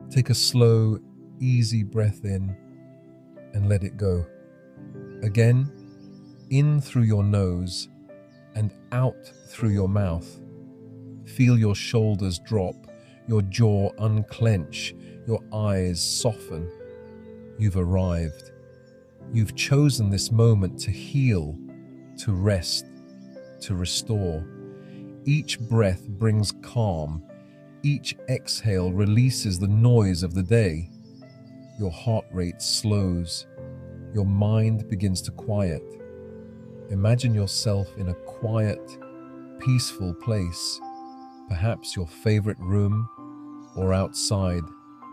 Take a slow, easy breath in and let it go. Again, in through your nose and out through your mouth. Feel your shoulders drop, your jaw unclench, your eyes soften. You've arrived. You've chosen this moment to heal, to rest, to restore. Each breath brings calm. Each exhale releases the noise of the day. Your heart rate slows. Your mind begins to quiet. Imagine yourself in a quiet, peaceful place, perhaps your favorite room or outside,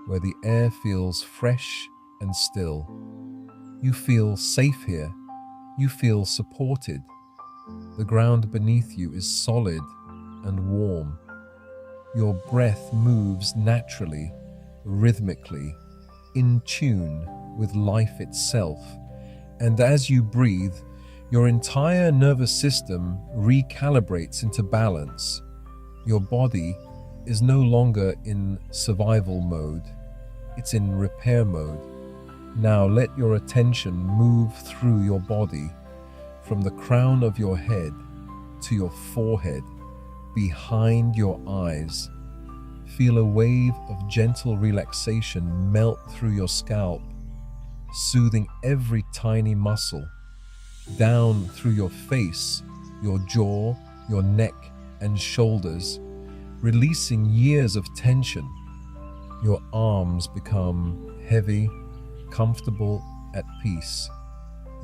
where the air feels fresh and still. You feel safe here. You feel supported. The ground beneath you is solid and warm. Your breath moves naturally, rhythmically, in tune with life itself. And as you breathe, your entire nervous system recalibrates into balance. Your body is no longer in survival mode. It's in repair mode. Now let your attention move through your body, from the crown of your head to your forehead, behind your eyes. Feel a wave of gentle relaxation melt through your scalp, soothing every tiny muscle. Down through your face, your jaw, your neck and shoulders, releasing years of tension. Your arms become heavy, comfortable, at peace.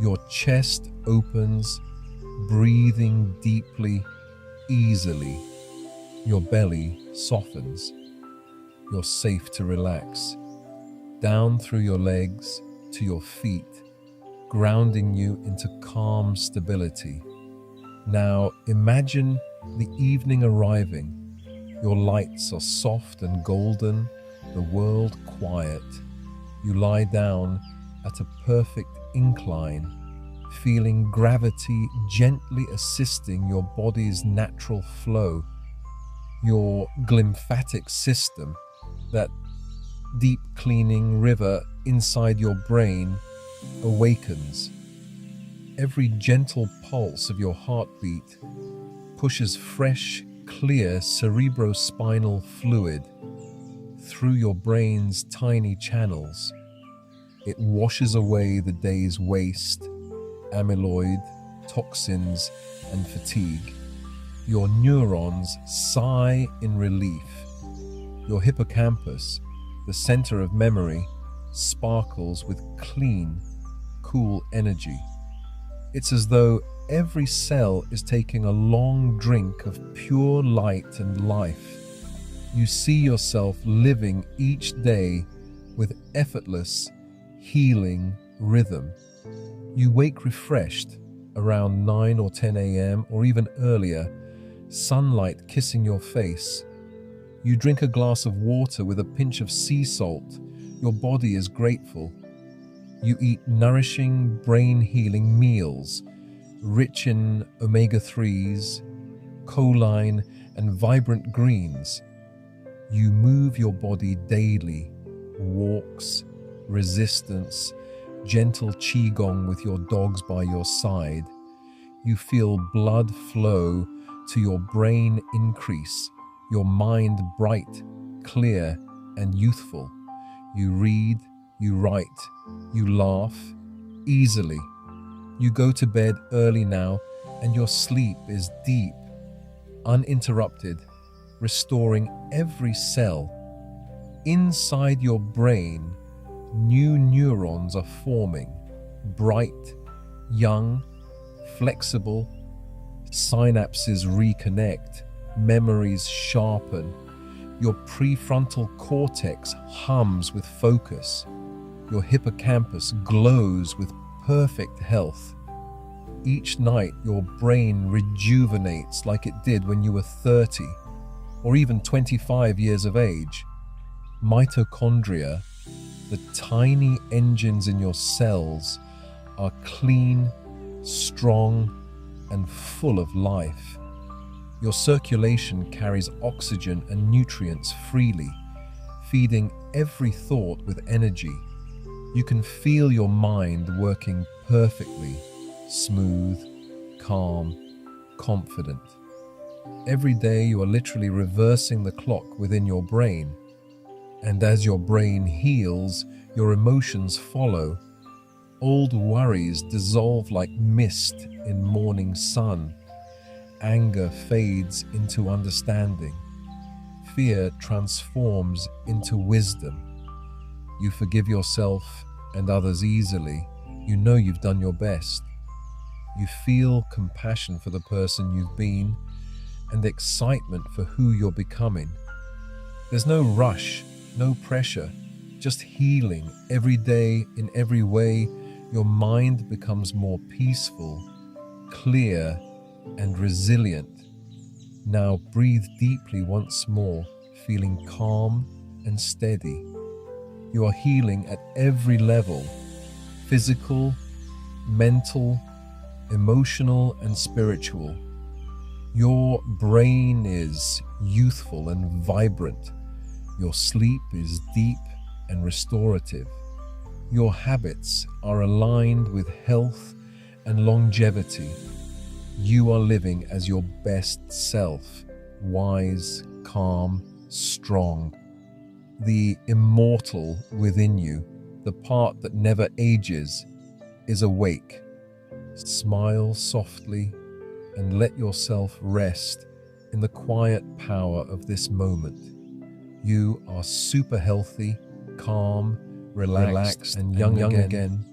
Your chest opens, breathing deeply, easily. Your belly softens. You're safe to relax. Down through your legs to your feet, grounding you into calm stability. Now imagine the evening arriving. Your lights are soft and golden, the world quiet. You lie down at a perfect incline, feeling gravity gently assisting your body's natural flow. Your glymphatic system, that deep cleaning river inside your brain, awakens. Every gentle pulse of your heartbeat pushes fresh, clear cerebrospinal fluid through your brain's tiny channels. It washes away the day's waste, amyloid, toxins, and fatigue. Your neurons sigh in relief. Your hippocampus, the center of memory, sparkles with clean, cool energy. It's as though every cell is taking a long drink of pure light and life. You see yourself living each day with effortless, healing rhythm. You wake refreshed around 9 or 10 a.m. or even earlier, sunlight kissing your face. You drink a glass of water with a pinch of sea salt. Your body is grateful. You eat nourishing, brain-healing meals, rich in omega-3s, choline, and vibrant greens. You move your body daily, walks, resistance, gentle qigong with your dogs by your side. You feel blood flow to your brain increase, your mind bright, clear, and youthful. You read, you write, you laugh easily. You go to bed early now, and your sleep is deep, uninterrupted, restoring every cell. Inside your brain, new neurons are forming, bright, young, flexible. Synapses reconnect, memories sharpen. Your prefrontal cortex hums with focus. Your hippocampus glows with perfect health. Each night, your brain rejuvenates like it did when you were 30 or even 25 years of age. Mitochondria, the tiny engines in your cells, are clean, strong, and full of life. Your circulation carries oxygen and nutrients freely, feeding every thought with energy. You can feel your mind working perfectly, smooth, calm, confident. Every day you are literally reversing the clock within your brain. And as your brain heals, your emotions follow. Old worries dissolve like mist in morning sun. Anger fades into understanding. Fear transforms into wisdom. You forgive yourself and others easily. You know you've done your best. You feel compassion for the person you've been and excitement for who you're becoming. There's no rush, no pressure, just healing. Every day, in every way, your mind becomes more peaceful, clear, and resilient. Now breathe deeply once more, feeling calm and steady. You are healing at every level: physical, mental, emotional, and spiritual. Your brain is youthful and vibrant. Your sleep is deep and restorative. Your habits are aligned with health and longevity. You are living as your best self, wise, calm, strong. The immortal within you, the part that never ages, is awake. Smile softly and let yourself rest in the quiet power of this moment. You are super healthy, calm, relaxed, and young again.